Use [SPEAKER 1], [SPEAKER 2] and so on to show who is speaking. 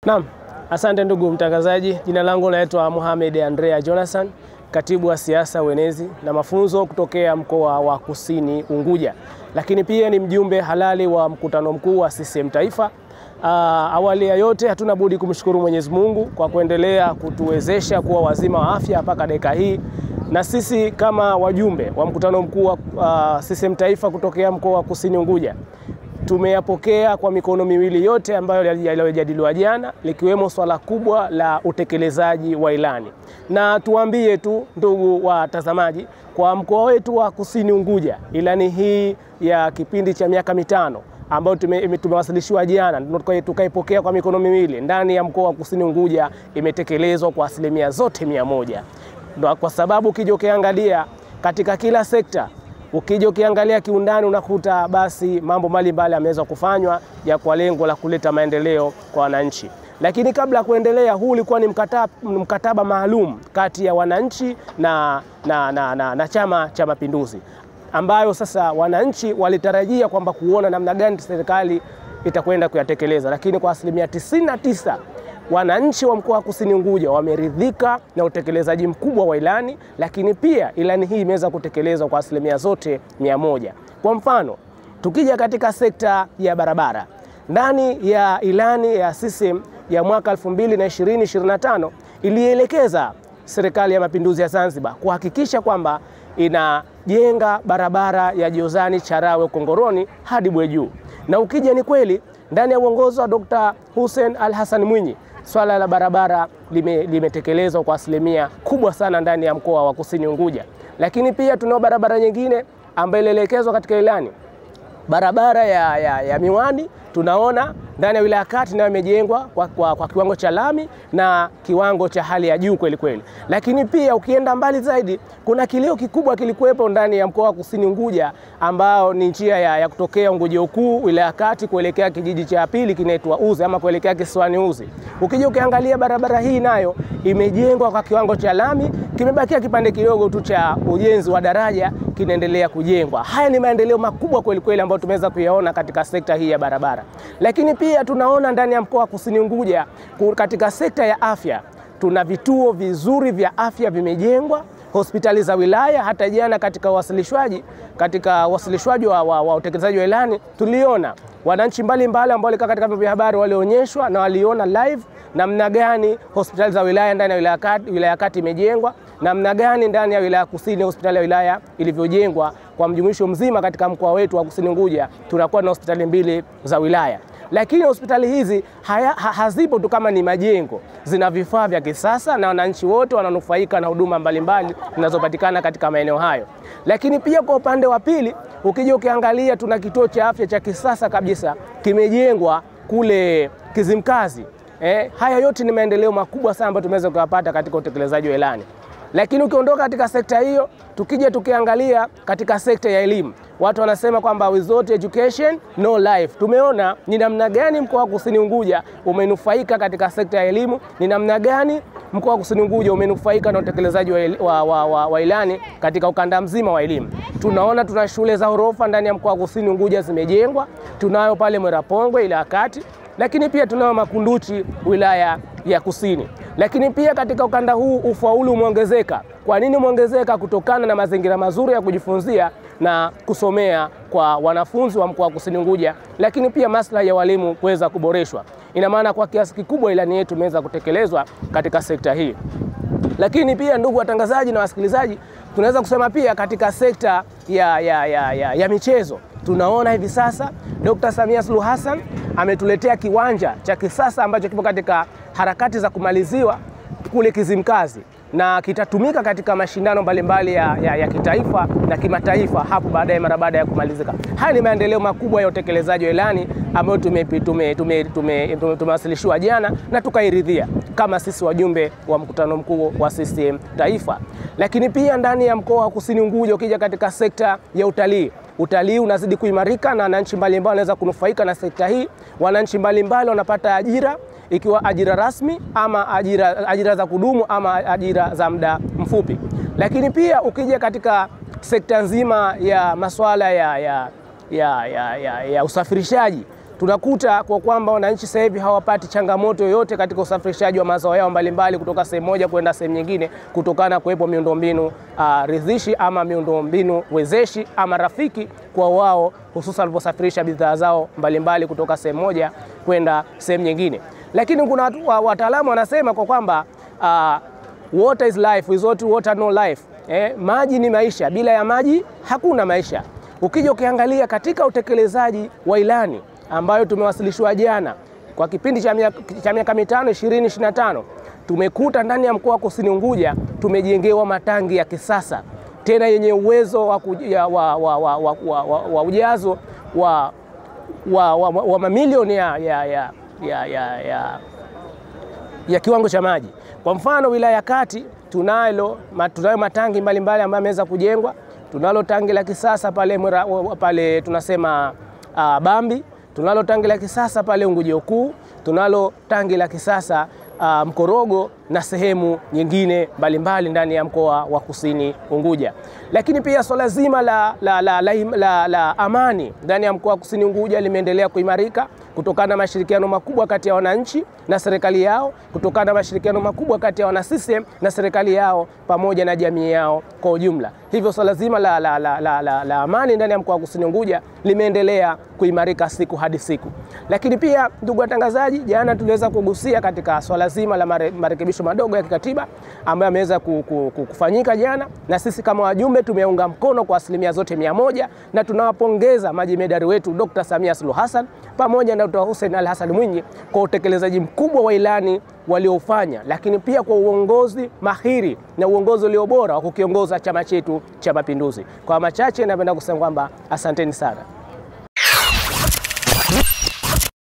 [SPEAKER 1] Naam, asante ndugu mtangazaji. Jina langu naitwa Mohamed Andrea Jonathan, katibu wa siasa, uenezi na mafunzo kutokea mkoa wa Kusini Unguja. Lakini pia ni mjumbe halali wa mkutano mkuu wa CCM Taifa. Awali ya yote hatuna budi kumshukuru Mwenyezi Mungu kwa kuendelea kutuwezesha kuwa wazima wa afya mpaka dakika hii. Na sisi kama wajumbe wa mkutano mkuu wa CCM Taifa kutokea mkoa wa Kusini Unguja tumeyapokea kwa mikono miwili yote ambayo yaliyojadiliwa jana, likiwemo swala kubwa la utekelezaji wa ilani. Na tuambie tu ndugu watazamaji, kwa mkoa wetu wa Kusini Unguja, ilani hii ya kipindi cha miaka mitano ambayo tumewasilishiwa jana, tukaipokea kwa mikono miwili, ndani ya mkoa wa Kusini Unguja imetekelezwa kwa asilimia zote 100. Kwa sababu ukija ukiangalia katika kila sekta, ukija ukiangalia kiundani, unakuta basi mambo mbalimbali yameweza kufanywa ya kwa lengo la kuleta maendeleo kwa wananchi. Lakini kabla kuendelea, huu ulikuwa ni mkataba maalum kati ya wananchi na Chama cha Mapinduzi, ambayo sasa wananchi walitarajia kwamba kuona namna gani serikali itakwenda kuyatekeleza. Lakini kwa asilimia 99 wananchi wa mkoa wa Kusini Unguja wameridhika na utekelezaji mkubwa wa ilani, lakini pia ilani hii imeweza kutekelezwa kwa asilimia zote 100. Kwa mfano, tukija katika sekta ya barabara, ndani ya ilani ya CCM ya mwaka 2020-2025 ilielekeza serikali ya Mapinduzi ya Zanzibar kuhakikisha kwamba inajenga barabara ya Jozani Charawe Kongoroni hadi Bwejuu. Na ukija ni kweli, ndani ya uongozi wa Dr. Hussein Ali Hassan Mwinyi, swala la barabara limetekelezwa kwa asilimia kubwa sana ndani ya mkoa wa Kusini Unguja. Lakini pia tunao barabara nyingine ambayo ilielekezwa katika ilani. Barabara ya Miwani tunaona ndani ya wilaya kati nayo imejengwa kwa kiwango cha lami na kiwango cha hali ya juu kweli kweli. Lakini pia ukienda mbali zaidi, kuna kilio kikubwa kilikuwepo ndani ya mkoa wa Kusini Unguja, ambao ni njia ya kutokea Unguja Ukuu wilaya kati kuelekea kijiji cha pili kinaitwa Uzi ama kuelekea kisiwani Uzi. Ukija ukiangalia barabara hii nayo imejengwa kwa kiwango cha lami, kimebakia kipande kidogo tu cha ujenzi wa daraja kinaendelea kujengwa. Haya ni maendeleo makubwa kweli kweli ambayo tumeweza kuyaona katika sekta hii ya barabara. Lakini pia tunaona ndani ya mkoa wa Kusini Unguja katika sekta ya afya tuna vituo vizuri vya afya vimejengwa, hospitali za wilaya. Hata jana katika uwasilishwaji wa utekelezaji wa ilani tuliona wananchi mbalimbali ambao walikaa katika vyombo vya habari walionyeshwa na waliona live namna gani hospitali za wilaya ndani ya wilaya kati imejengwa, namna gani ndani ya wilaya Kusini hospitali ya wilaya ilivyojengwa. Kwa mjumuisho mzima katika mkoa wetu wa Kusini Unguja tunakuwa na hospitali 2 za wilaya. Lakini hospitali hizi hazipo tu kama ni majengo, zina vifaa vya kisasa na wananchi wote wananufaika na huduma mbalimbali zinazopatikana katika maeneo hayo. Lakini pia kwa upande wa pili, ukija ukiangalia tuna kituo cha afya cha kisasa kabisa kimejengwa kule Kizimkazi. Haya yote ni maendeleo makubwa sana ambayo tumeweza kuyapata katika utekelezaji wa ilani. Lakini ukiondoka katika sekta hiyo, tukija tukiangalia katika sekta ya elimu, watu wanasema kwamba without education no life. Tumeona ni namna gani mkoa wa Kusini Unguja umenufaika katika sekta ya elimu, ni namna gani mkoa wa Kusini Unguja umenufaika na utekelezaji wa ilani katika ukanda mzima wa elimu. Tunaona tuna shule za ghorofa ndani ya mkoa wa Kusini Unguja zimejengwa, tunayo pale Mwerapongwe wilaya kati, lakini pia tunayo Makunduchi wilaya ya Kusini. Lakini pia katika ukanda huu ufaulu umeongezeka. Kwa nini umeongezeka? Kutokana na mazingira mazuri ya kujifunzia na kusomea kwa wanafunzi wa mkoa wa Kusini Unguja, lakini pia maslahi ya walimu kuweza kuboreshwa. Ina maana kwa kiasi kikubwa ilani yetu imeweza kutekelezwa katika sekta hii. Lakini pia ndugu watangazaji na wasikilizaji, tunaweza kusema pia katika sekta ya michezo, tunaona hivi sasa Dr. Samia Suluhu Hassan ametuletea kiwanja cha kisasa ambacho kipo katika harakati za kumaliziwa kule Kizimkazi, na kitatumika katika mashindano mbalimbali ya kitaifa na kimataifa hapo baadaye mara baada ya kumalizika. Haya ni maendeleo makubwa ya utekelezaji wa ilani ambayo tumewasilishiwa jana na tukairidhia kama sisi wajumbe wa mkutano mkuu wa CCM Taifa. Lakini pia ndani ya mkoa wa Kusini Unguja, ukija katika sekta ya utalii unazidi kuimarika na wananchi mbalimbali wanaweza kunufaika na sekta hii. Wananchi mbalimbali wanapata ajira, ikiwa ajira rasmi ama ajira za kudumu ama ajira za muda mfupi. Lakini pia ukija katika sekta nzima ya masuala ya usafirishaji, tunakuta kwa kwamba wananchi sasa hivi hawapati changamoto yoyote katika usafirishaji wa mazao yao mbalimbali kutoka sehemu moja kwenda sehemu nyingine, kutokana na kuwepo miundombinu ridhishi ama miundombinu wezeshi ama rafiki kwa wao, hususan waliposafirisha bidhaa zao mbalimbali kutoka sehemu moja kwenda sehemu nyingine. Lakini kuna wataalamu wanasema kwa kwamba water is life, without water no life. Maji ni maisha, bila ya maji hakuna maisha. Ukija ukiangalia katika utekelezaji wa ilani ambayo tumewasilishwa jana kwa kipindi cha miaka mitano 2025, tumekuta ndani ya mkoa wa Kusini Unguja tumejengewa matangi ya kisasa tena yenye uwezo wa ujazo wa mamilioni ya kiwango cha maji. Kwa mfano wilaya ya Kati tunayo matangi mbalimbali ambayo yameweza kujengwa. Tunalo tangi la kisasa pale tunasema Bambi, tunalo tangi la kisasa pale Unguja Ukuu, tunalo tangi la kisasa Mkorogo na sehemu nyingine mbalimbali ndani ya mkoa wa Kusini Unguja. Lakini pia swala zima la amani ndani ya mkoa wa Kusini Unguja limeendelea kuimarika kutokana na mashirikiano makubwa kati ya wananchi na serikali yao, kutokana na mashirikiano makubwa kati ya wana CCM na serikali yao pamoja na jamii yao kwa ujumla. Hivyo swala zima la amani ndani ya mkoa wa Kusini Unguja limeendelea kuimarika siku hadi siku. Lakini pia ndugu watangazaji, jana tuliweza kugusia katika swala zima la marekebisho madogo ya kikatiba ambayo yameweza kufanyika jana, na sisi kama wajumbe tumeunga mkono kwa asilimia zote 100, na tunawapongeza majemedari wetu Dr. Samia Suluhu Hassan pamoja na Dr. Hussein Ali Hassan Mwinyi kwa utekelezaji mkubwa wa ilani waliofanya, lakini pia kwa uongozi mahiri na uongozi ulio bora wa kukiongoza chama chetu cha Mapinduzi. Kwa machache napenda kusema kwamba asanteni sana.